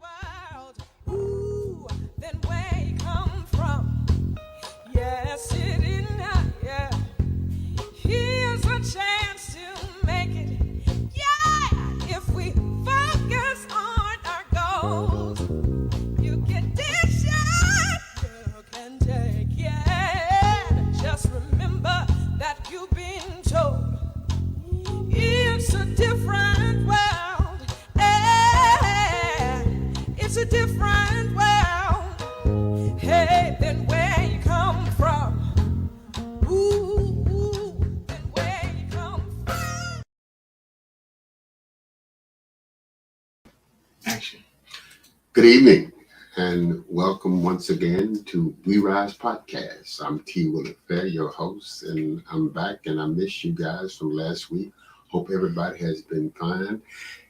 world. Ooh, then where you come from? Yes, it is not. Yeah, here's a chance to make it. Yeah, if we focus on our goals, you can dish it, you can take. Yeah, just remember that you've been told it's a different world. It's a different world. Hey, then where you come from? Ooh, then where you come from? Action. Good evening and welcome once again to We Rise Podcast. I'm T. Willard Fair, your host, and I'm back and I missed you guys from last week. Hope everybody has been fine.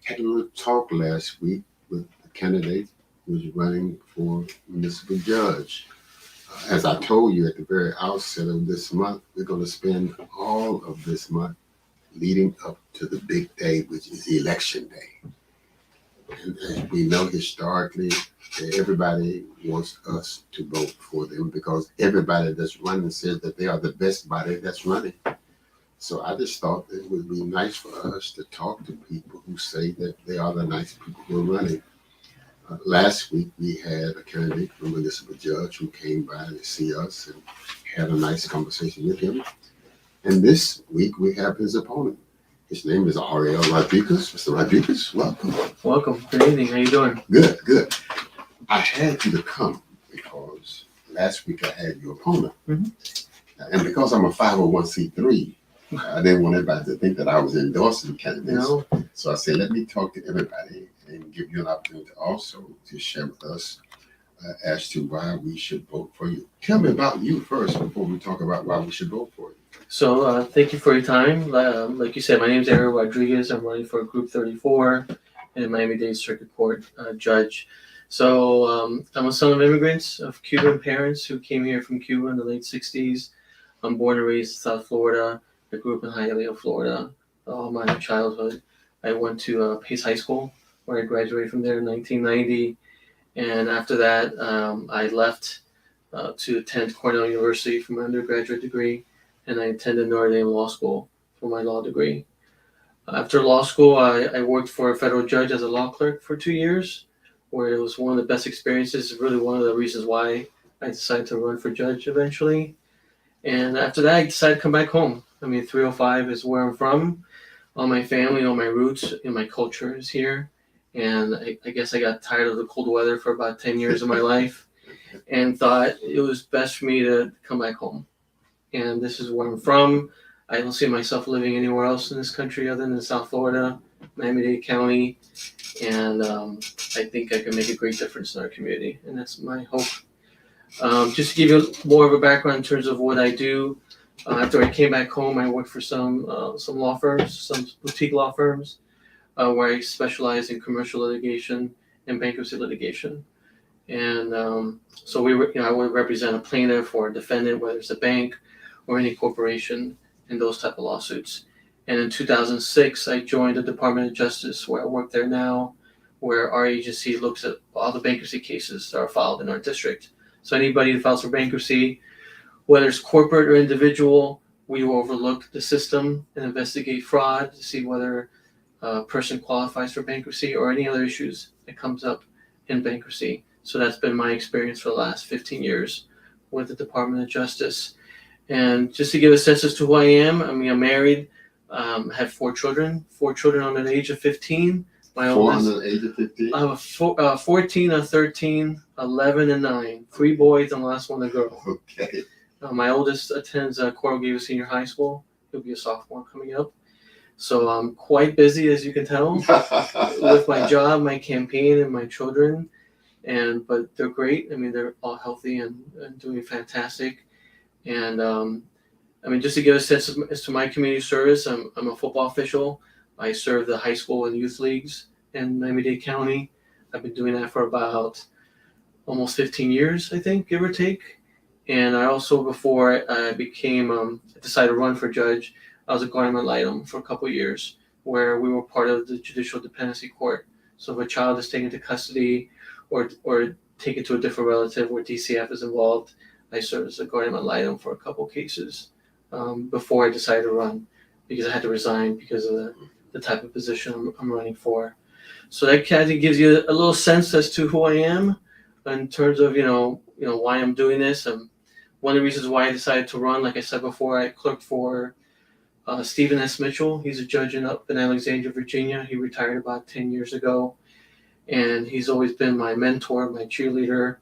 Had a little talk last week with the candidate who was running for municipal judge. As I told you at the very outset of this month, we're going to spend all of this month leading up to the big day, which is election day. And we know historically that everybody wants us to vote for them because everybody that's running says that they are the best body that's running. So I just thought it would be nice for us to talk to people who say that they are the nice people who are running. Last week we had a candidate for municipal judge who came by to see us and had a nice conversation with him. And this week we have his opponent. His name is Ariel Rodriguez. Mr. Rodriguez, welcome. Welcome. Good evening. How you doing? Good, good. I had you to come because last week I had your opponent. And because I'm a 501c3, I didn't want everybody to think that I was endorsing candidates. No. So I said, let me talk to everybody and give you an opportunity also to share with us as to why we should vote for you. Tell me about you first before we talk about why we should vote for you. So thank you for your time. Like you said, my name is Ariel Rodriguez. I'm running for Group 34 and Miami-Dade Circuit Court judge. So I'm a son of immigrants of Cuban parents who came here from Cuba in the late 60s. I'm born and raised in South Florida. I grew up in Hialeah, Florida, all my childhood. I went to Pace High School, where I graduated from there in 1990. And after that, I left to attend Cornell University for my undergraduate degree, and I attended Notre Dame Law School for my law degree. After law school, I worked for a federal judge as a law clerk for 2 years, where it was one of the best experiences, really one of the reasons why I decided to run for judge eventually. And after that, I decided to come back home. I mean, 305 is where I'm from. All my family, all my roots, and my culture is here. And I guess I got tired of the cold weather for about 10 years of my life and thought it was best for me to come back home. And this is where I'm from. I don't see myself living anywhere else in this country other than South Florida, Miami-Dade County. And I think I can make a great difference in our community. And that's my hope. Just to give you more of a background in terms of what I do, after I came back home, I worked for some law firms, some boutique law firms, where I specialize in commercial litigation and bankruptcy litigation. And so I would represent a plaintiff or a defendant, whether it's a bank or any corporation, in those type of lawsuits. And in 2006, I joined the Department of Justice, where I work there now, where our agency looks at all the bankruptcy cases that are filed in our district. So anybody who files for bankruptcy, whether it's corporate or individual, we will overlook the system and investigate fraud to see whether a person qualifies for bankruptcy or any other issues that comes up in bankruptcy. So that's been my experience for the last 15 years with the Department of Justice. And just to give a sense as to who I am, I mean, I'm married, have 4 children under the age of 15. My oldest, under the age of 15? I have 14, a 13, 11, and 9. 3 boys, and the last one a girl. Okay. My oldest attends Coral Gables Senior High School. He'll be a sophomore coming up. So I'm quite busy, as you can tell, with my job, my campaign, and my children. But they're great. I mean, they're all healthy and doing fantastic. And I mean, just to give a sense as to my community service, I'm a football official. I serve the high school and youth leagues in Miami-Dade County. I've been doing that for about almost 15 years, I think, give or take. And I also, before I decided to run for judge, I was a guardian ad litem for a couple of years, where we were part of the Judicial Dependency Court. So if a child is taken to custody or taken to a different relative where DCF is involved, I served as a guardian ad litem for a couple cases before I decided to run, because I had to resign because of the type of position I'm running for. So that kind of gives you a little sense as to who I am in terms of why I'm doing this. One of the reasons why I decided to run, like I said before, I clerked for Stephen S. Mitchell. He's a judge up in Alexandria, Virginia. He retired about 10 years ago, and he's always been my mentor, my cheerleader.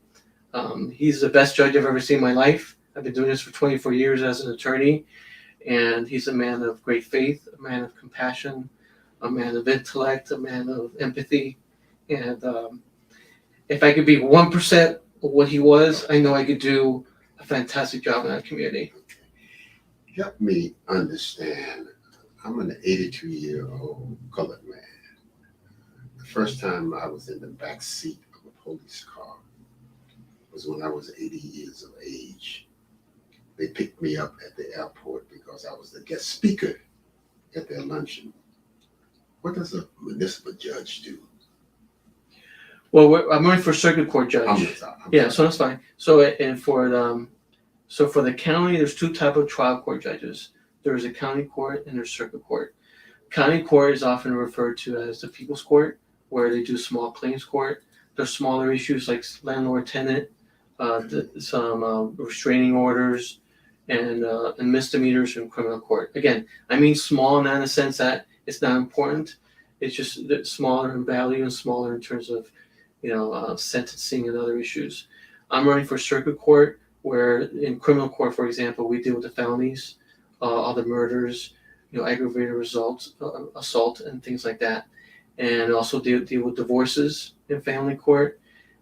He's the best judge I've ever seen in my life. I've been doing this for 24 years as an attorney, and he's a man of great faith, a man of compassion, a man of intellect, a man of empathy. And if I could be 1% of what he was, I know I could do a fantastic job in our community. Help me understand. I'm an 82-year-old colored man. The first time I was in the back seat of a police car was when I was 80 years of age. They picked me up at the airport because I was the guest speaker at their luncheon. What does a municipal judge do? Well, I'm running for circuit court judge. I'm Yeah, so that's fine. So for the county, there's two types of trial court judges. There's a county court and there's circuit court. County court is often referred to as the people's court, where they do small claims court. There's smaller issues like landlord-tenant, some restraining orders, and misdemeanors from criminal court. Again, I mean small, not in the sense that it's not important. It's just smaller in value and smaller in terms of sentencing and other issues. I'm running for circuit court, where in criminal court, for example, we deal with the felonies, all the murders, aggravated assault, and things like that, and also deal with divorces in family court,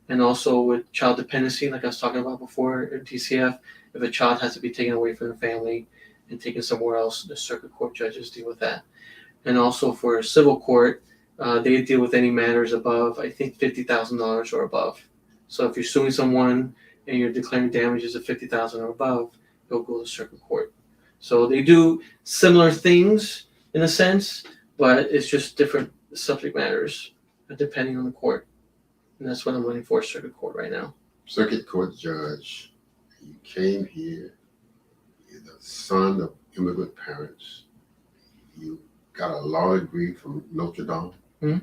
and also with child dependency, like I was talking about before at DCF. If a child has to be taken away from the family and taken somewhere else, the circuit court judges deal with that. And also for civil court, they deal with any matters above, I think, $50,000 or above. So if you're suing someone and you're declaring damages of $50,000 or above, you'll go to circuit court. So they do similar things in a sense, but it's just different subject matters depending on the court. And that's what I'm running for, circuit court right now. Circuit court judge, you came here, you're the son of immigrant parents, you got a law degree from Notre Dame. Mm-hmm.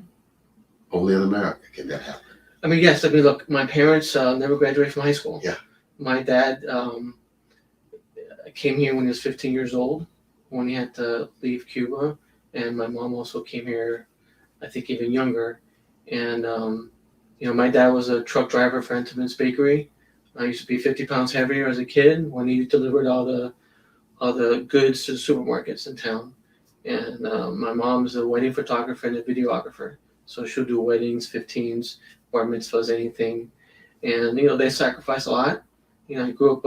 Only in America can that happen. I mean, yes. I mean, look, my parents never graduated from high school. Yeah. My dad came here when he was 15 years old, when he had to leave Cuba, and my mom also came here, I think, even younger. And my dad was a truck driver for Entenmann's Bakery. I used to be 50 pounds heavier as a kid when he delivered all the goods to the supermarkets in town. And my mom's a wedding photographer and a videographer. So she'll do weddings, 15s, bar mitzvahs, anything. And, they sacrifice a lot. I grew up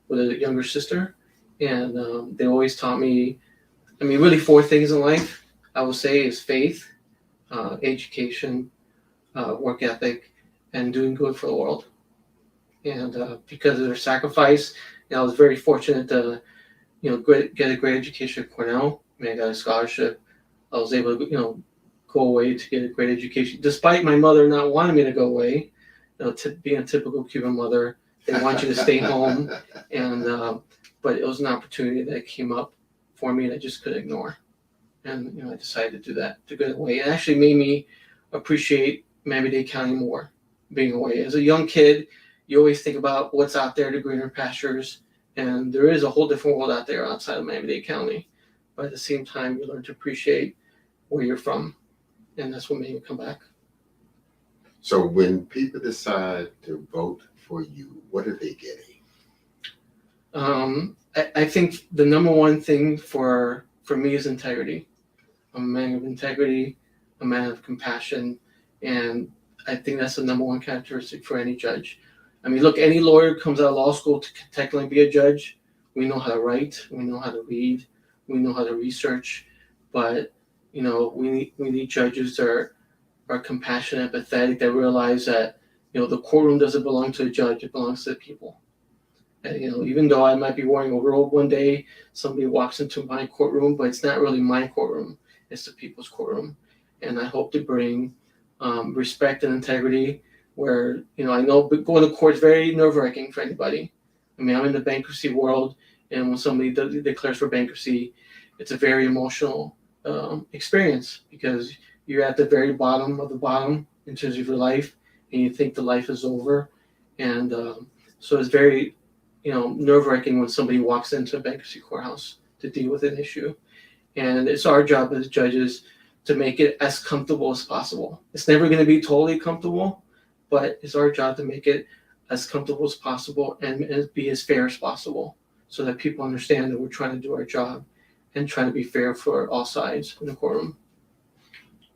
with a younger sister. And they always taught me, really 4 things in life, I would say, is faith, education, work ethic, and doing good for the world. And because of their sacrifice, I was very fortunate to, get a great education at Cornell. I got a scholarship. I was able to, go away to get a great education, despite my mother not wanting me to go away. Being a typical Cuban mother, they want you to stay home, and but it was an opportunity that came up for me that I just couldn't ignore, and I decided to do that, to go away. It actually made me appreciate Miami-Dade County more, being away. As a young kid, you always think about what's out there, the greener pastures, and there is a whole different world out there outside of Miami-Dade County. But at the same time, you learn to appreciate where you're from, and that's what made me come back. So when people decide to vote for you, what are they getting? I think the number one thing for me is integrity. I'm a man of integrity, a man of compassion, and I think that's the number one characteristic for any judge. Look, any lawyer comes out of law school to technically be a judge. We know how to write, we know how to read, we know how to research, but we need judges that are compassionate, empathetic, that realize that the courtroom doesn't belong to a judge; it belongs to the people. And even though I might be wearing a robe one day, somebody walks into my courtroom, but it's not really my courtroom; it's the people's courtroom. And I hope to bring respect and integrity. Where I know going to court is very nerve-wracking for anybody. I mean, I'm in the bankruptcy world, and when somebody declares for bankruptcy, it's a very emotional experience because you're at the very bottom of the bottom in terms of your life, and you think the life is over, and so it's very nerve-wracking when somebody walks into a bankruptcy courthouse to deal with an issue. And it's our job as judges to make it as comfortable as possible. It's never going to be totally comfortable, but it's our job to make it as comfortable as possible and be as fair as possible so that people understand that we're trying to do our job and trying to be fair for all sides in the courtroom.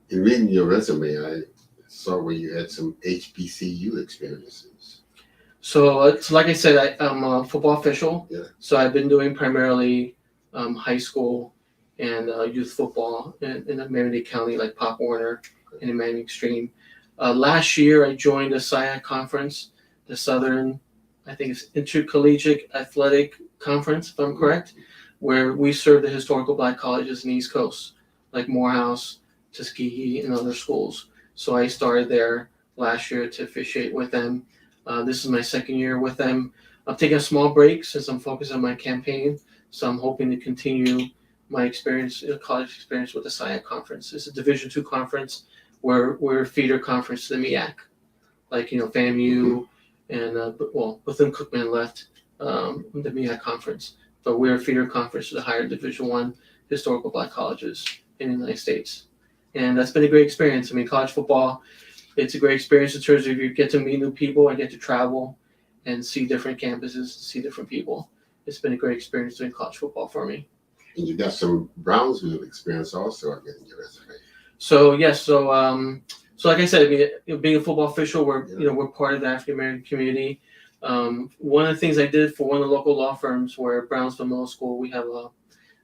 In reading your resume, I saw where you had some HBCU experiences. So like I said, I'm a football official. Yeah. So I've been doing primarily high school and youth football in Miami-Dade County, like Pop Warner and in Miami Extreme. Last year, I joined the SIAC conference, the Southern, I think it's Intercollegiate Athletic Conference, if I'm correct, where we serve the historical Black colleges in the East Coast, like Morehouse, Tuskegee, and other schools. So I started there last year to officiate with them. This is my second year with them. I'm taking a small break since I'm focused on my campaign. So I'm hoping to continue my experience, college experience with the SIAC conference. It's a Division II conference where we're a feeder conference to the MEAC, like FAMU and within Cookman left the MEAC conference, but we're a feeder conference to the higher Division I historical Black colleges in the United States, and that's been a great experience. I mean, college football, it's a great experience in terms of you get to meet new people, I get to travel and see different campuses, see different people. It's been a great experience doing college football for me. And you got some Brownsville experience also, I get in your resume. So yes, so like I said, I mean, being a football official, we're part of the African American community. One of the things I did for one of the local law firms, where Brownsville Middle School,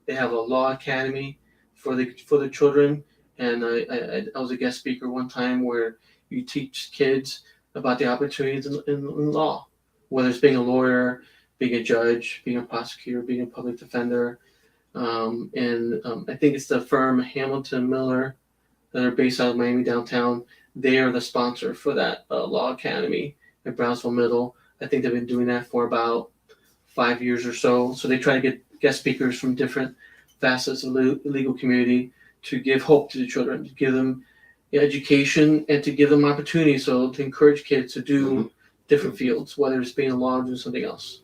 they have a law academy for the children, and I was a guest speaker one time where you teach kids about the opportunities in law, whether it's being a lawyer, being a judge, being a prosecutor, being a public defender. I think it's the firm Hamilton Miller that are based out of Miami downtown. They are the sponsor for that law academy at Brownsville Middle. I think they've been doing that for about 5 years or so. So they try to get guest speakers from different facets of the legal community to give hope to the children, to give them education and to give them opportunities. So to encourage kids to do different fields, whether it's being a law or doing something else.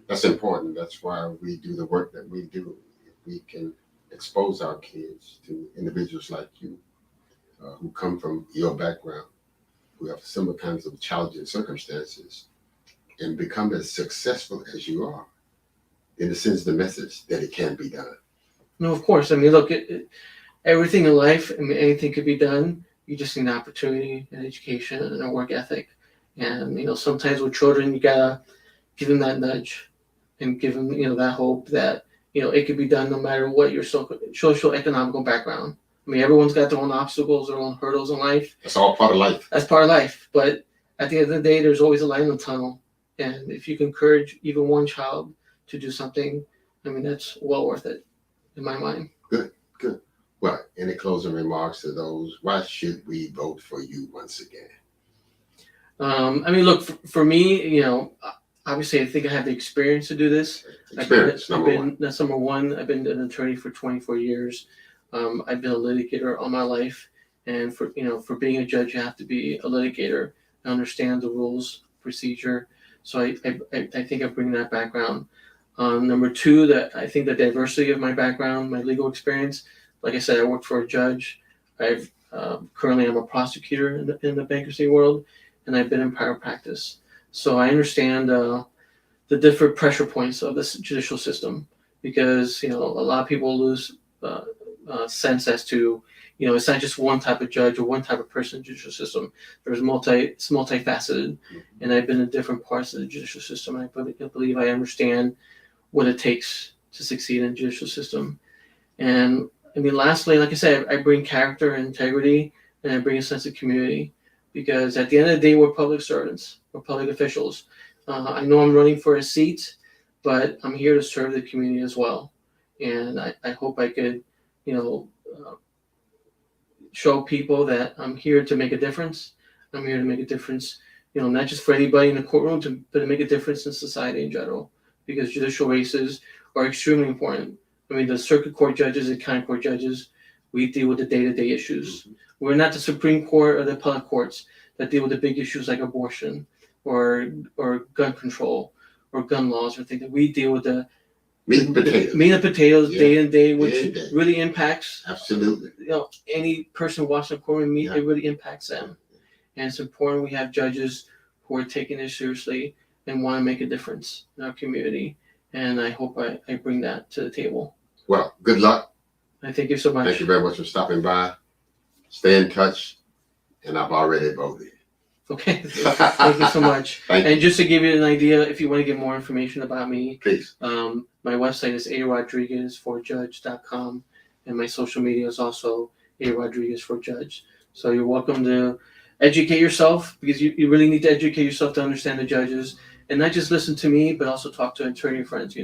That's important. That's why we do the work that we do. If we can expose our kids to individuals like you who come from your background, who have similar kinds of challenging circumstances, and become as successful as you are, then it sends the message that it can be done. No, of course. I mean, look, everything in life, I mean, anything could be done. You just need an opportunity, an education, and a work ethic. And, sometimes with children, you gotta give them that nudge and give them, that hope that, it could be done no matter what your social economical background. I mean, everyone's got their own obstacles, their own hurdles in life. That's all part of life. That's part of life. But at the end of the day, there's always a light in the tunnel. And if you can encourage even one child to do something, I mean, that's well worth it in my mind. Good. Well, any closing remarks to those? Why should we vote for you once again? I mean, look, for me, obviously, I think I have the experience to do this. Experience, number one. That's number one. I've been an attorney for 24 years. I've been a litigator all my life. And for being a judge, you have to be a litigator and understand the rules, procedure. So I think I bring that background. Number two, that I think the diversity of my background, my legal experience. Like I said, I worked for a judge. Currently I'm a prosecutor in the bankruptcy world, and I've been in private practice. So I understand the different pressure points of this judicial system, because a lot of people lose sense as to it's not just one type of judge or one type of person in the judicial system. It's multifaceted, and I've been in different parts of the judicial system. I believe I understand what it takes to succeed in the judicial system. And I mean, lastly, like I said, I bring character and integrity, and I bring a sense of community, because at the end of the day, we're public servants, we're public officials. I know I'm running for a seat, but I'm here to serve the community as well. And I hope I could, show people that I'm here to make a difference. I'm here to make a difference, not just for anybody in the courtroom, but to make a difference in society in general. Because judicial races are extremely important. I mean, the circuit court judges and county court judges, we deal with the day-to-day issues. We're not the Supreme Court or the appellate courts that deal with the big issues like abortion or gun control or gun laws or things. That we deal with the Meat and potatoes. meat and potatoes, Yeah. day in day, which Day in day. really impacts Absolutely. any person watching the courtroom meet. Yeah. It really impacts them, and it's important we have judges who are taking this seriously and want to make a difference in our community. And I hope I bring that to the table. Well, good luck. I thank you so much. Thank you very much for stopping by. Stay in touch, and I've already voted. Okay, thank you so much. Thank you. And just to give you an idea, if you want to get more information about me, Please. my website is arodriguezforjudge.com, and my social media is also arodriguezforjudge. So you're welcome to educate yourself, because you really need to educate yourself to understand the judges, and not just listen to me, but also talk to attorney friends, to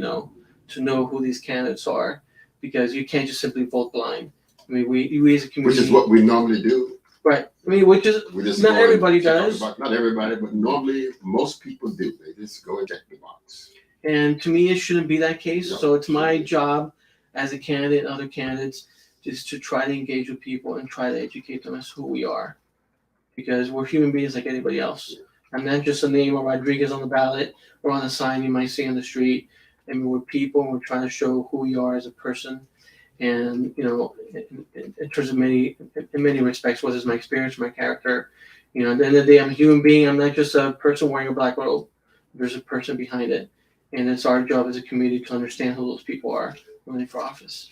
know who these candidates are, because you can't just simply vote blind. I mean, we as a community, Which is what we normally do. right? I mean, which is We just not go everybody and talk does. about- not everybody, but normally most people do. They just go and check the box. And to me, it shouldn't be that case. No, So it's my shouldn't be. job as a candidate and other candidates just to try to engage with people and try to educate them as who we are. Because we're human beings like anybody else. I'm not just a name or Rodriguez on the ballot or on a sign you might see on the street. I mean, we're people, and we're trying to show who we are as a person. And, in terms of in many respects, what is my experience, my character. At the end of the day, I'm a human being. I'm not just a person wearing a black robe. There's a person behind it. And it's our job as a community to understand who those people are running for office.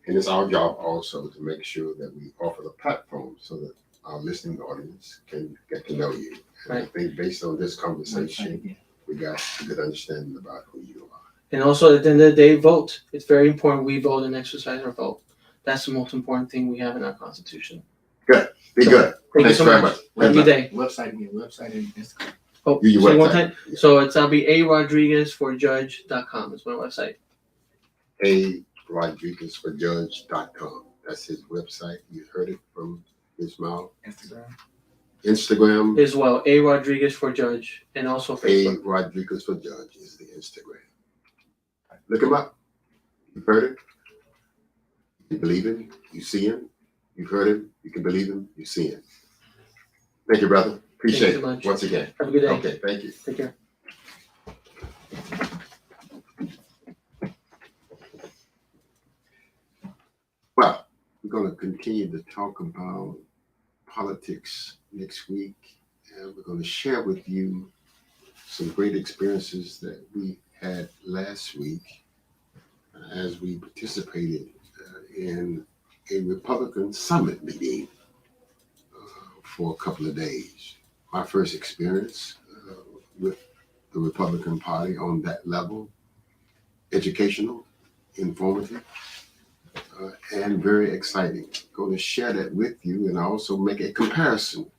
And it's our job also to make sure that we offer the platform so that our listening audience can get to know you. And I Right. think based on this conversation, we got a good understanding about who you are. And also, at the end of the day, vote. It's very important we vote and exercise our vote. That's the most important thing we have in our Constitution. Be So, good. Thank you Thanks so very much. much. Have a good day. Website and Instagram. Oh, Your say it one website. time. So I'll be arodriguezforjudge.com is my website. arodriguezforjudge.com. That's his website. You heard it from his mouth. Instagram. Instagram, As well, arodriguezforjudge, and also A Facebook. Rodriguez for Judge is the Instagram. Look him up. You've heard it. You believe him. You see him. You've heard him. You can believe him. You see him. Thank you, brother. Appreciate Thank you so it. much. Once again. Have a good day. Okay, thank you. Take care. Well, we're going to continue to talk about politics next week, and we're going to share with you some great experiences that we had last week as we participated in a Republican summit meeting for a couple of days. My first experience with the Republican Party on that level, educational, informative, and very exciting. Going to share that with you and also make a comparison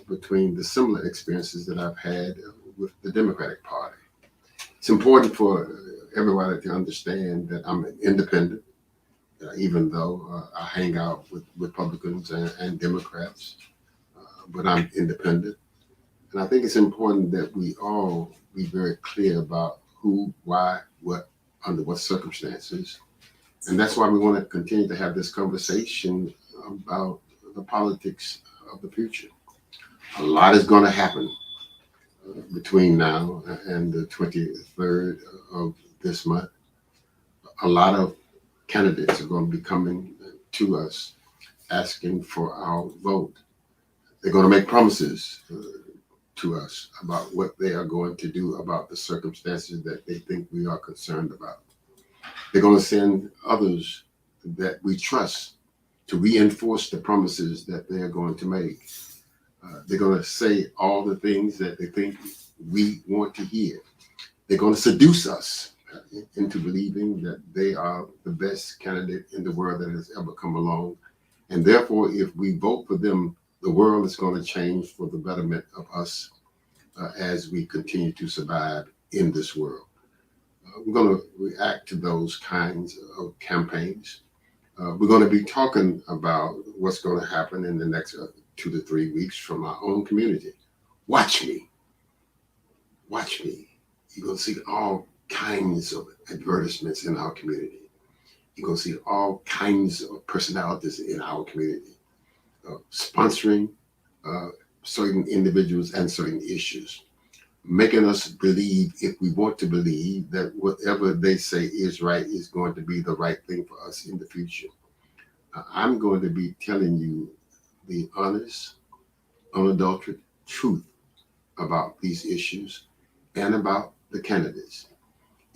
between the similar experiences that I've had with the Democratic Party. It's important for everybody to understand that I'm an independent, even though I hang out with Republicans and Democrats, but I'm independent. And I think it's important that we all be very clear about who, why, what, under what circumstances. And that's why we want to continue to have this conversation about the politics of the future. A lot is going to happen between now and the 23rd of this month. A lot of candidates are going to be coming to us asking for our vote. They're going to make promises to us about what they are going to do about the circumstances that they think we are concerned about. They're going to send others that we trust to reinforce the promises that they are going to make. They're going to say all the things that they think we want to hear. They're going to seduce us into believing that they are the best candidate in the world that has ever come along. And therefore, if we vote for them, the world is going to change for the betterment of us as we continue to survive in this world. We're going to react to those kinds of campaigns. We're going to be talking about what's going to happen in the next 2 to 3 weeks from our own community. Watch me. Watch me. You're going to see all kinds of advertisements in our community. You're going to see all kinds of personalities in our community sponsoring uh, certain individuals and certain issues, making us believe, if we want to believe, that whatever they say is right is going to be the right thing for us in the future. I'm going to be telling you the honest, unadulterated truth about these issues and about the candidates.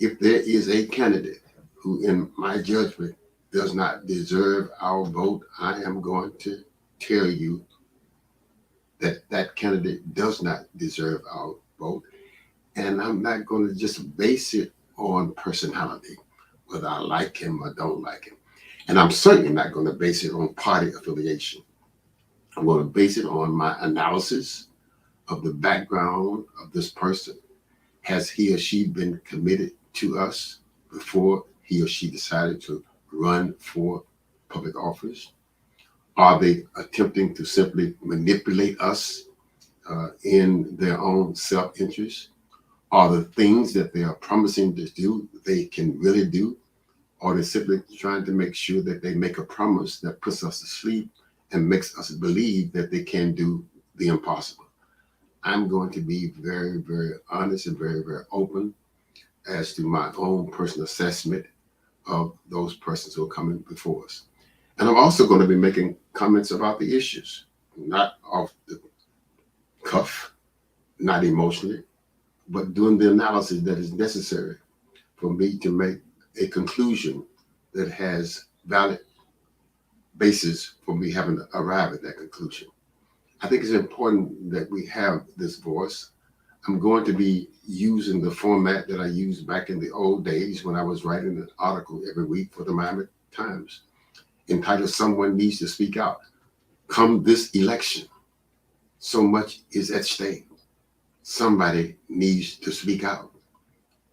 If there is a candidate who, in my judgment, does not deserve our vote, I am going to tell you that that candidate does not deserve our vote. And I'm not going to just base it on personality, whether I like him or don't like him. And I'm certainly not going to base it on party affiliation. I'm going to base it on my analysis of the background of this person. Has he or she been committed to us before he or she decided to run for public office? Are they attempting to simply manipulate us in their own self-interest? Are the things that they are promising to do they can really do? Or they're simply trying to make sure that they make a promise that puts us to sleep and makes us believe that they can do the impossible? I'm going to be very, very honest and very, very open as to my own personal assessment of those persons who are coming before us. And I'm also going to be making comments about the issues, not off the cuff, not emotionally, but doing the analysis that is necessary for me to make a conclusion that has valid basis for me having to arrive at that conclusion. I think it's important that we have this voice. I'm going to be using the format that I used back in the old days when I was writing an article every week for the Miami Times entitled "Someone Needs to Speak Out." Come this election, so much is at stake. Somebody needs to speak out.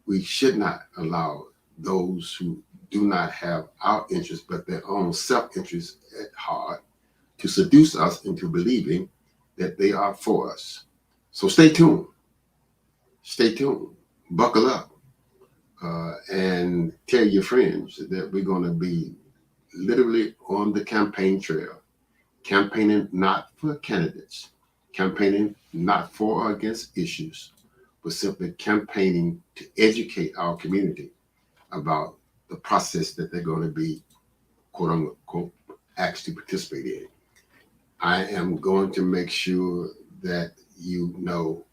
We should not allow those who do not have our interests but their own self-interest at heart to seduce us into believing that they are for us. So stay tuned. Stay tuned. Buckle up and tell your friends that we're going to be literally on the campaign trail, campaigning not for candidates, campaigning not for or against issues, but simply campaigning to educate our community about the process that they're going to be, quote unquote, asked to participate in. I am going to make sure that you know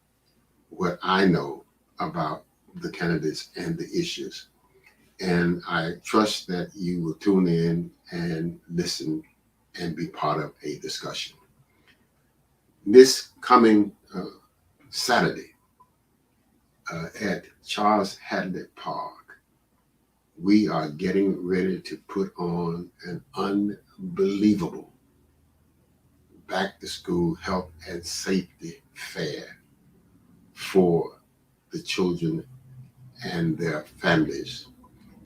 what I know about the candidates and the issues. And I trust that you will tune in and listen and be part of a discussion. This coming Saturday at Charles Hadley Park, we are getting ready to put on an unbelievable back to school health and safety fair for the children and their families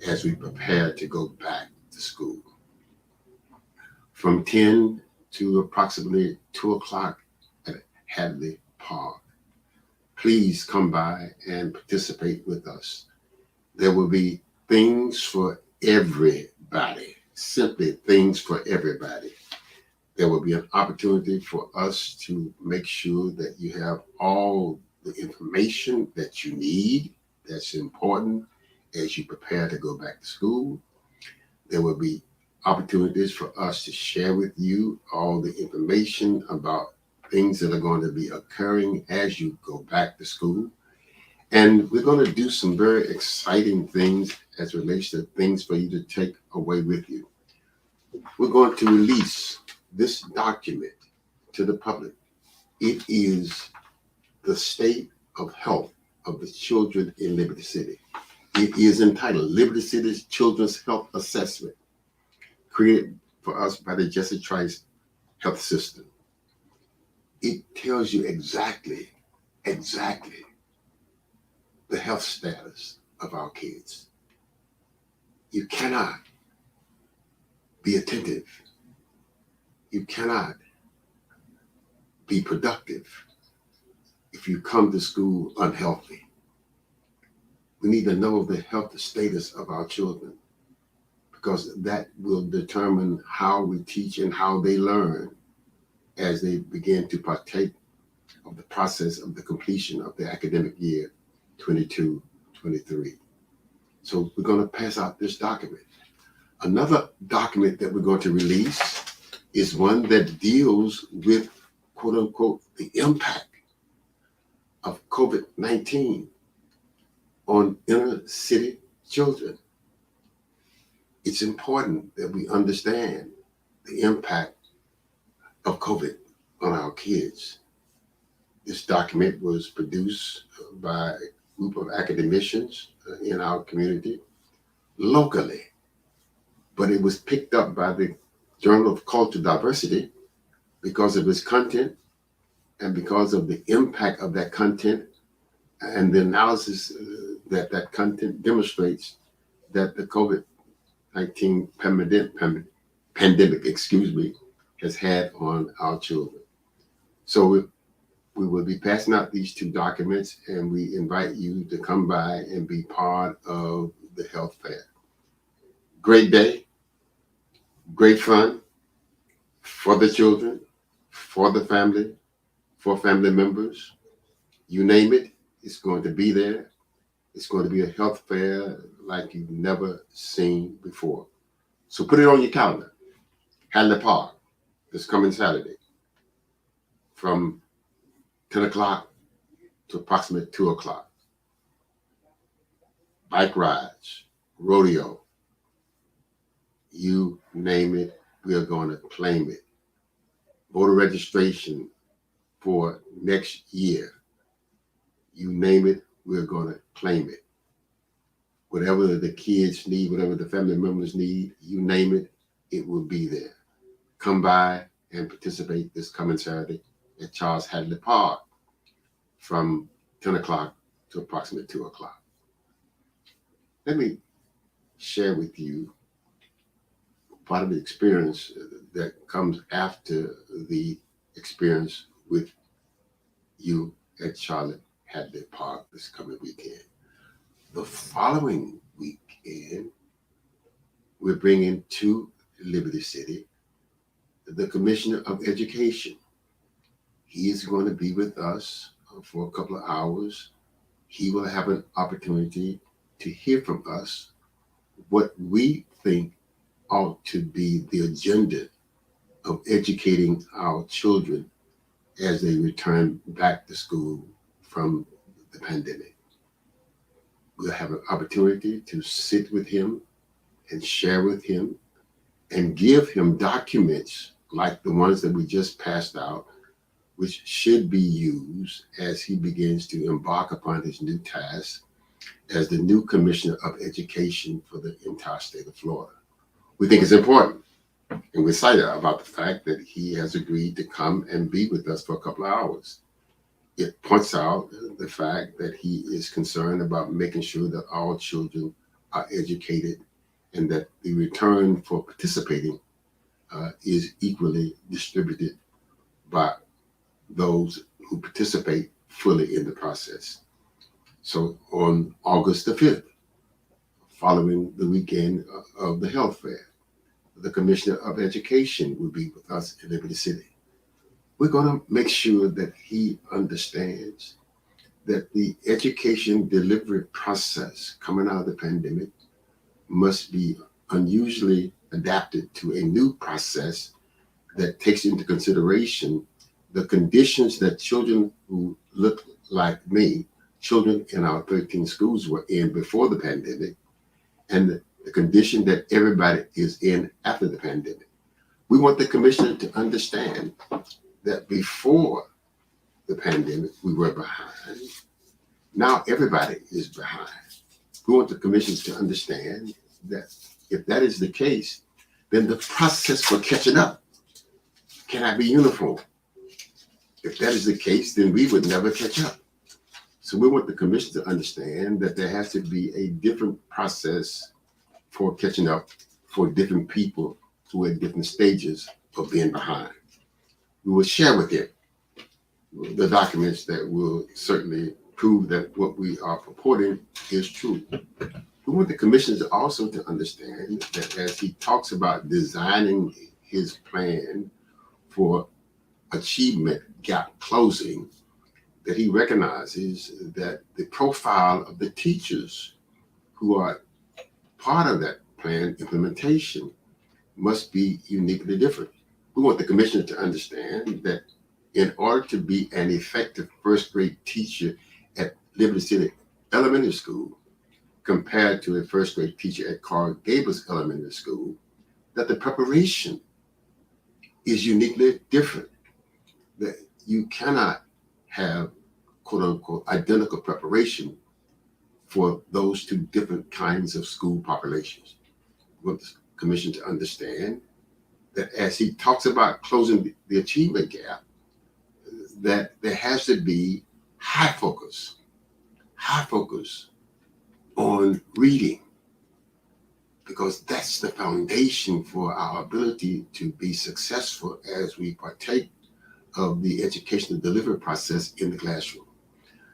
as we prepare to go back to school. From 10 to approximately 2 o'clock at Hadley Park. Please come by and participate with us. There will be things for everybody, simply things for everybody. There will be an opportunity for us to make sure that you have all the information that you need that's important as you prepare to go back to school. There will be opportunities for us to share with you all the information about things that are going to be occurring as you go back to school. And we're going to do some very exciting things as it relates to things for you to take away with you. We're going to release this document to the public. It is the state of health of the children in Liberty City. It is entitled Liberty City's Children's Health Assessment, created for us by the Jesse Trice Health System. It tells you exactly the health status of our kids. You cannot Be attentive. You cannot be productive if you come to school unhealthy. We need to know the health status of our children because that will determine how we teach and how they learn as they begin to partake of the process of the completion of the academic year 22-23. So we're going to pass out this document. Another document that we're going to release is one that deals with, quote unquote, the impact of COVID-19 on inner city children. It's important that we understand the impact of COVID on our kids. This document was produced by a group of academicians in our community locally, but it was picked up by the Journal of Cultural Diversity because of its content and because of the impact of that content and the analysis that that content demonstrates that the COVID-19 pandemic, has had on our children. So we will be passing out these two documents, and we invite you to come by and be part of the health fair. Great day, great fun for the children, for the family, for family members. You name it, it's going to be there. It's going to be a health fair like you've never seen before. So put it on your calendar. Hadley Park, this coming Saturday, from 10 o'clock to approximately 2 o'clock. Bike rides, rodeo, you name it, we are going to claim it. Voter registration for next year, you name it, we're going to claim it. Whatever the kids need, whatever the family members need, you name it, it will be there. Come by and participate this coming Saturday at Charles Hadley Park from 10 o'clock to approximately 2 o'clock. Let me share with you part of the experience that comes after the experience with you at Charlotte Hadley Park this coming weekend. The following weekend, we're bringing to Liberty City the Commissioner of Education. He is going to be with us for a couple of hours. He will have an opportunity to hear from us what we think ought to be the agenda of educating our children as they return back to school from the pandemic. We'll have an opportunity to sit with him and share with him and give him documents like the ones that we just passed out, which should be used as he begins to embark upon his new task as the new Commissioner of Education for the entire state of Florida. We think it's important, and we're excited about the fact that he has agreed to come and be with us for a couple of hours. It points out the fact that he is concerned about making sure that all children are educated and that the return for participating is equally distributed by those who participate fully in the process. So on August the 5th, following the weekend of the health fair, the Commissioner of Education will be with us in Liberty City. We're going to make sure that he understands that the education delivery process coming out of the pandemic must be unusually adapted to a new process that takes into consideration the conditions that children who look like me, children in our 13 schools were in before the pandemic, and the condition that everybody is in after the pandemic. We want the commissioner to understand that before the pandemic, we were behind. Now everybody is behind. We want the commissioner to understand that if that is the case, then the process for catching up cannot be uniform. If that is the case, then we would never catch up. So we want the commission to understand that there has to be a different process for catching up for different people who are at different stages of being behind. We will share with him the documents that will certainly prove that what we are purporting is true. We want the commissioners also to understand that as he talks about designing his plan for achievement gap closing, that he recognizes that the profile of the teachers who are part of that plan implementation must be uniquely different. We want the commissioner to understand that in order to be an effective first grade teacher at Liberty City Elementary School compared to a first grade teacher at Coral Gables Elementary School, that the preparation is uniquely different. That you cannot have quote unquote identical preparation for those two different kinds of school populations. We want the commission to understand that as he talks about closing the achievement gap, that there has to be high focus on reading, because that's the foundation for our ability to be successful as we partake of the educational delivery process in the classroom.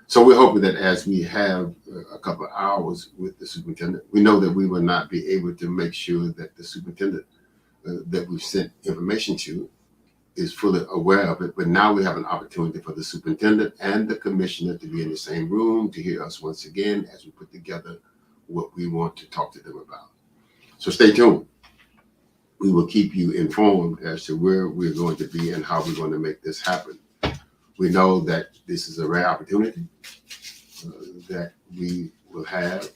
So we're hoping that as we have a couple of hours with the superintendent, we know that we will not be able to make sure that the superintendent that we've sent information to is fully aware of it, but now we have an opportunity for the superintendent and the commissioner to be in the same room to hear us once again as we put together what we want to talk to them about. So stay tuned. We will keep you informed as to where we're going to be and how we're going to make this happen. We know that this is a rare opportunity that we will have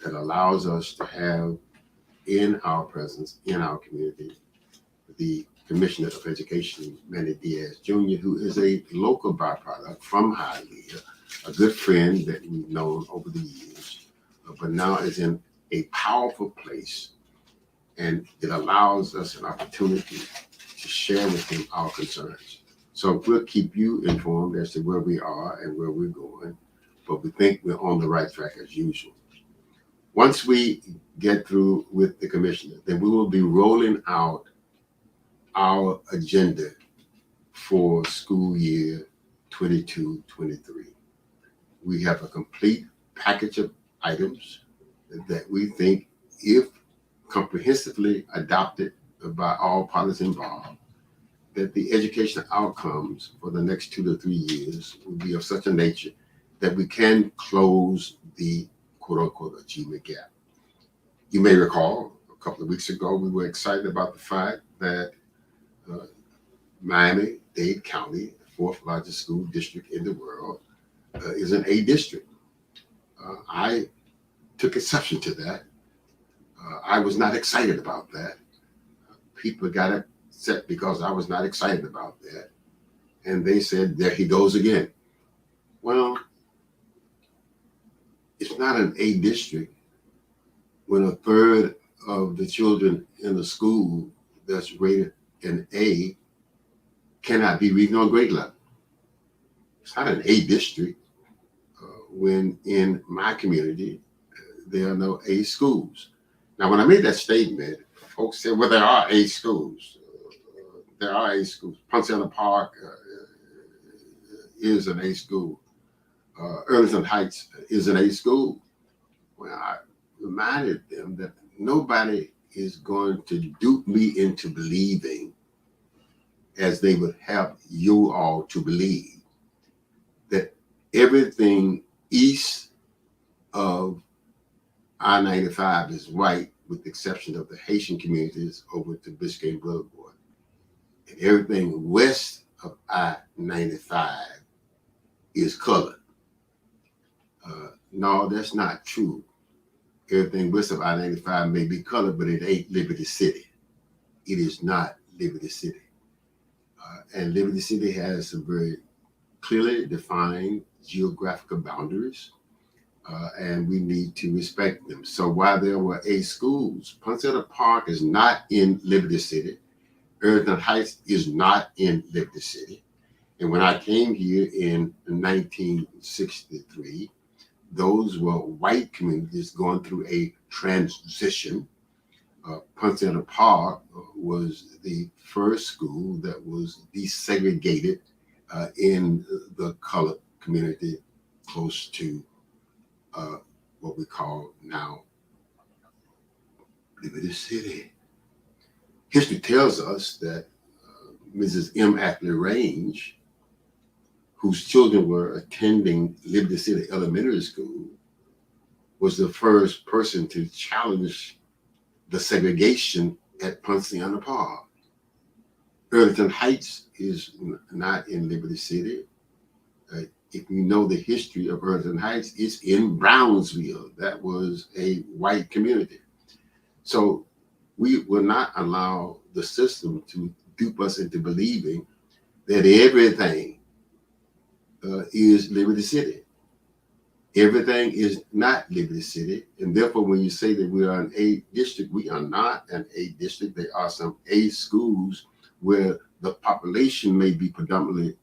that allows us to have in our presence, in our community, the Commissioner of Education, Manny Diaz Jr., who is a local byproduct from Hialeah, a good friend that we've known over the years, but now is in a powerful place, and it allows us an opportunity to share with him our concerns. So we'll keep you informed as to where we are and where we're going, but we think we're on the right track as usual. Once we get through with the commissioner, then we will be rolling out our agenda for school year 22-23. We have a complete package of items that we think, if comprehensively adopted by all parties involved, that the educational outcomes for the next 2 to 3 years will be of such a nature that we can close the quote unquote achievement gap. You may recall a couple of weeks ago, we were excited about the fact that Miami-Dade County, the fourth largest school district in the world, is an A district. I took exception to that. I was not excited about that. People got upset because I was not excited about that. And they said, there he goes again. Well, it's not an A district when a third of the children in the school that's rated an A cannot be reading on grade level. It's not an A district when in my community there are no A schools. Now, when I made that statement, folks said, well, there are A schools. There are A schools. Ponciana Park is an A school. Earlington Heights is an A school. Well, I reminded them that nobody is going to dupe me into believing, as they would have you all to believe, that everything east of I-95 is white, with the exception of the Haitian communities over to Biscayne Boulevard. And everything west of I-95 is colored. No, that's not true. Everything west of I-95 may be colored, but it ain't Liberty City. It is not Liberty City. And Liberty City has some very clearly defined geographical boundaries, and we need to respect them. So while there were A schools, Ponciana Park is not in Liberty City. Earlington Heights is not in Liberty City. And when I came here in 1963, those were white communities going through a transition Ponciana Park was the first school that was desegregated in the colored community close to uh, what we call now Liberty City. History tells us that Mrs. M. Ackley Range, whose children were attending Liberty City Elementary School, was the first person to challenge the segregation at Ponciana Park. Earlington Heights is not in Liberty City. If you know the history of Earlington Heights, it's in Brownsville. That was a white community. So we will not allow the system to dupe us into believing that everything is Liberty City. Everything is not Liberty City. And therefore, when you say that we are an A district, we are not an A district. There are some A schools where the population may be predominantly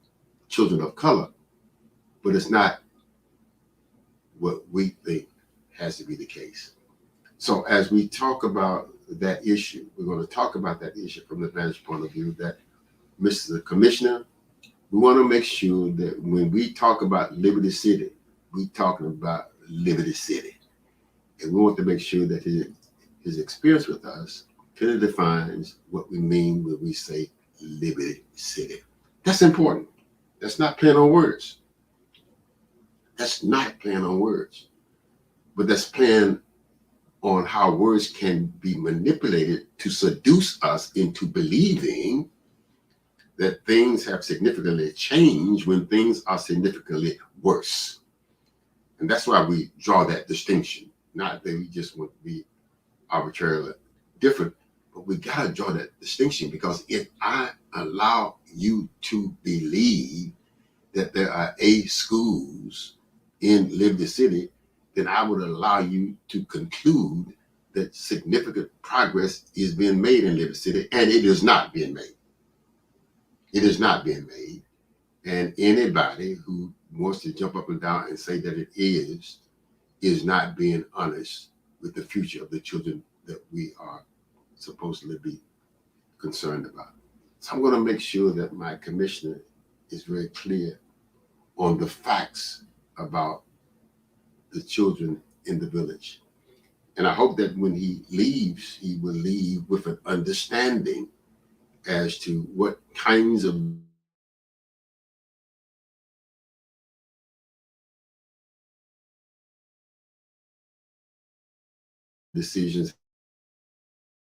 children of color, but it's not what we think has to be the case. So as we talk about that issue, we're going to talk about that issue from the vantage point of view that Mr. Commissioner, we want to make sure that when we talk about Liberty City, we're talking about Liberty City. And we want to make sure that his experience with us clearly defines what we mean when we say Liberty City. That's important. That's not playing on words. That's not playing on words. But that's playing on how words can be manipulated to seduce us into believing that things have significantly changed when things are significantly worse. And that's why we draw that distinction. Not that we just want to be arbitrarily different, but we got to draw that distinction, because if I allow you to believe that there are A schools in Liberty City, then I would allow you to conclude that significant progress is being made in Liberty City, and it is not being made. It is not being made. And anybody who wants to jump up and down and say that it is not being honest with the future of the children that we are supposedly be concerned about. So I'm going to make sure that my commissioner is very clear on the facts about the children in the village. And I hope that when he leaves, he will leave with an understanding as to what kinds of decisions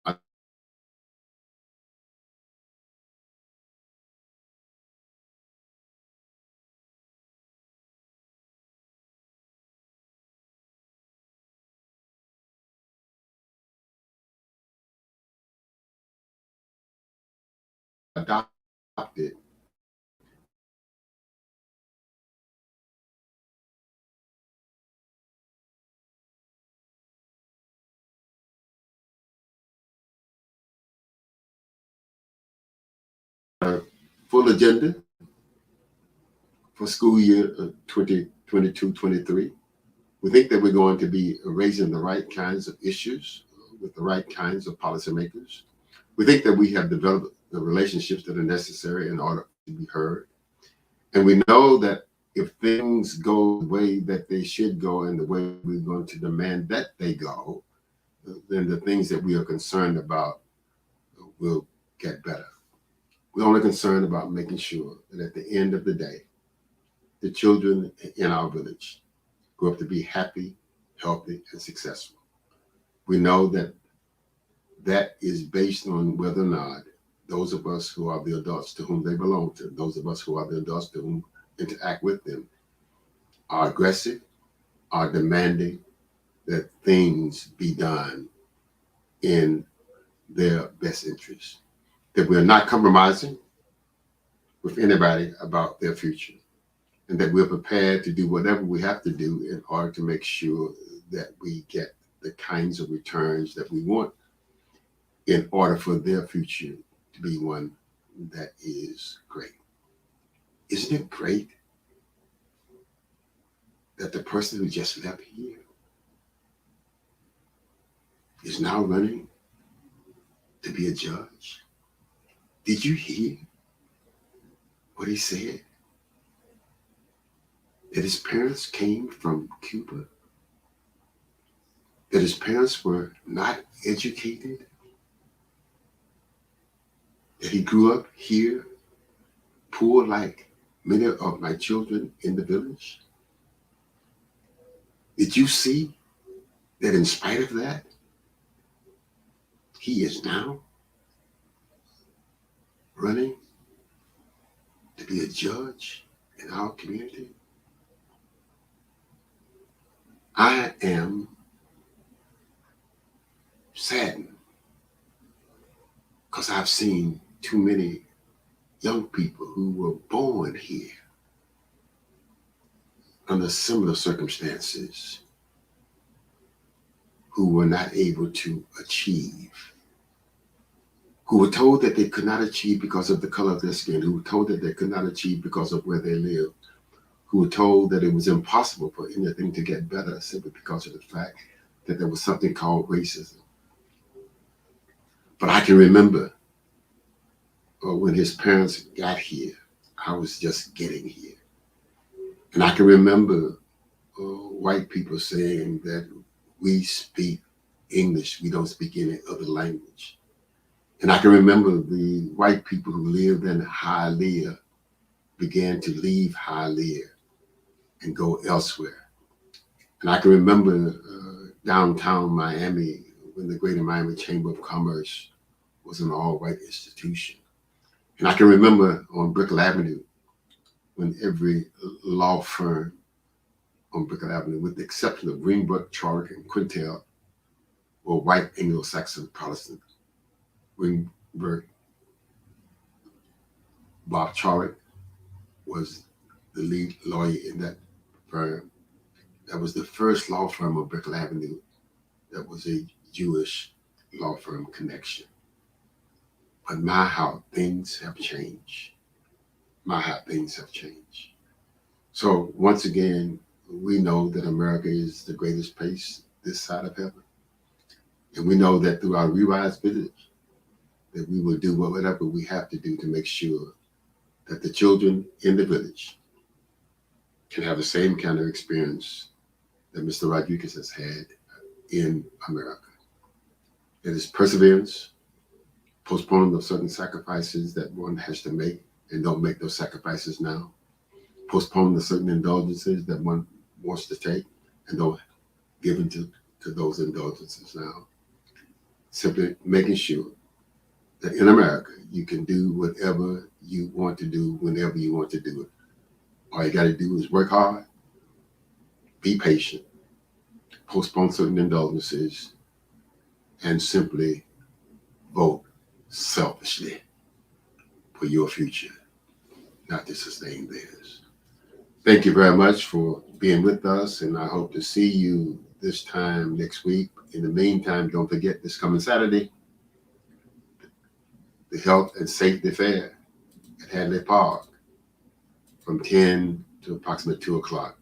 are adopted full agenda for school year 2022-23. We think that we're going to be raising the right kinds of issues with the right kinds of policymakers. We think that we have developed the relationships that are necessary in order to be heard. And we know that if things go the way that they should go and the way we're going to demand that they go, then the things that we are concerned about will get better. We're only concerned about making sure that at the end of the day, the children in our village grow up to be happy, healthy, and successful. We know that that is based on whether or not those of us who are the adults to whom they belong to, those of us who are the adults to whom interact with them, are aggressive, are demanding that things be done in their best interest, that we're not compromising with anybody about their future, and that we're prepared to do whatever we have to do in order to make sure that we get the kinds of returns that we want in order for their future to be one that is great. Isn't it great that the person who just left here is now running to be a judge? Did you hear what he said? That his parents came from Cuba? That his parents were not educated? That he grew up here, poor like many of my children in the village? Did you see that in spite of that, he is now running to be a judge in our community? I am saddened because I've seen too many young people who were born here under similar circumstances who were not able to achieve, who were told that they could not achieve because of the color of their skin, who were told that they could not achieve because of where they lived, who were told that it was impossible for anything to get better simply because of the fact that there was something called racism. But I can remember when his parents got here, I was just getting here. And I can remember white people saying that we speak English, we don't speak any other language. And I can remember the white people who lived in Hialeah began to leave Hialeah and go elsewhere. And I can remember downtown Miami, when the Greater Miami Chamber of Commerce was an all-white institution. And I can remember on Brickell Avenue, when every law firm on Brickell Avenue, with the exception of Greenbrook, Charlotte, and Quintel, were white Anglo-Saxon Protestant. Greenberg, Bob Charlotte was the lead lawyer in that firm. That was the first law firm on Brickell Avenue that was a Jewish law firm connection. But my, how things have changed. My, how things have changed. So once again, we know that America is the greatest place this side of heaven. And we know that through our We-Rise Village, that we will do whatever we have to do to make sure that the children in the village can have the same kind of experience that Mr. Rodriguez has had in America. It is perseverance, postponing of certain sacrifices that one has to make and don't make those sacrifices now. Postponing the certain indulgences that one wants to take and don't give into those indulgences now. Simply making sure that in America, you can do whatever you want to do whenever you want to do it. All you got to do is work hard, be patient, postpone certain indulgences, and simply vote selfishly for your future, not to sustain theirs. Thank you very much for being with us, and I hope to see you this time next week. In the meantime, don't forget this coming Saturday, the Health and Safety Fair at Hadley Park from 10 to approximately 2 o'clock.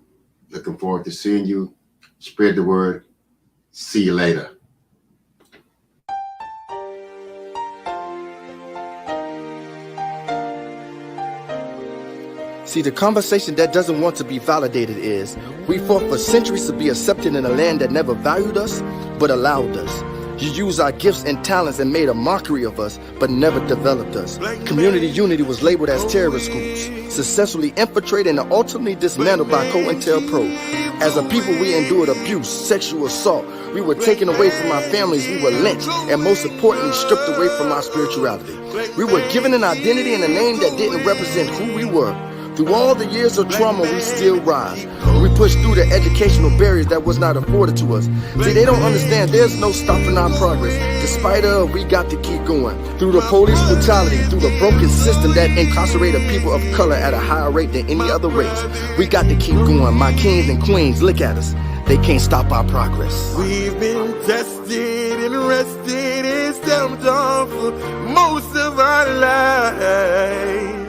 Looking forward to seeing you. Spread the word. See you later. See, the conversation that doesn't want to be validated is, we fought for centuries to be accepted in a land that never valued us, but allowed us. You used our gifts and talents and made a mockery of us, but never developed us. Community unity was labeled as terrorist groups, successfully infiltrated and ultimately dismantled by COINTELPRO. As a people, we endured abuse, sexual assault. We were taken away from our families, we were lynched, and most importantly, stripped away from our spirituality. We were given an identity and a name that didn't represent who we were. Through all the years of trauma, we still rise. We push through the educational barriers that was not afforded to us. See, they don't understand there's no stopping our progress. Despite we got to keep going. Through the police brutality, through the broken system that incarcerated people of color at a higher rate than any other race. We got to keep going. My kings and queens, look at us. They can't stop our progress. We've been tested and arrested and stamped on for most of our lives.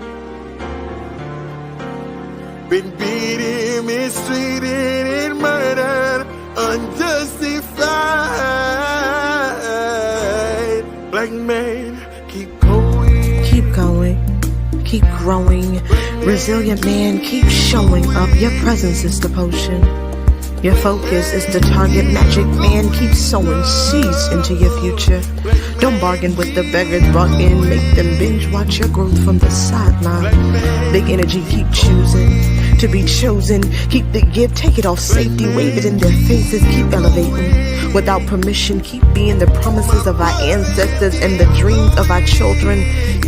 Been beaten, mistreated, and murdered, unjustified. Black man growing. Resilient man, keep showing up. Your presence is the potion. Your focus is the target. Magic man, keep sowing seeds into your future. Don't bargain with the beggars brought in. Make them binge watch your growth from the sideline. Big energy, keep choosing to be chosen. Keep the gift, take it off safety. Wave it in their faces, keep elevating. Without permission, keep being the promises of our ancestors and the dreams of our children.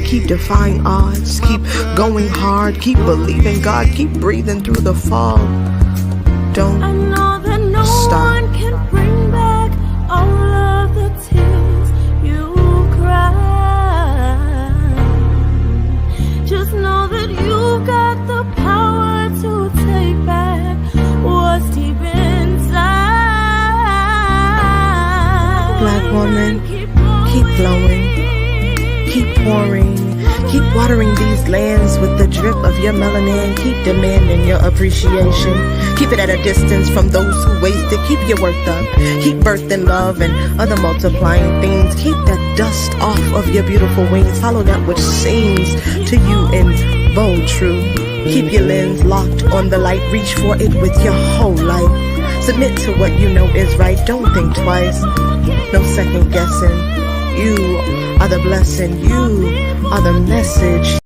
Keep defying odds, keep going hard, keep believing God, keep breathing through the fall. Don't I know that no stop. one can bring back all of the tears you cried. Just know that you got the power to take back what's deep inside. Black woman, keep glowing, keep pouring, keep watering these lands with the drip of your melanin. Keep demanding your appreciation. Keep it at a distance from those who waste it. Keep your worth up. Keep birthing love and other multiplying things. Keep that dust off of your beautiful wings. Follow that which seems to you in bold true. Keep your lens locked on the light. Reach for it with your whole life. Submit to what you know is right. Don't think twice. No second guessing. You are the blessing. You are the message.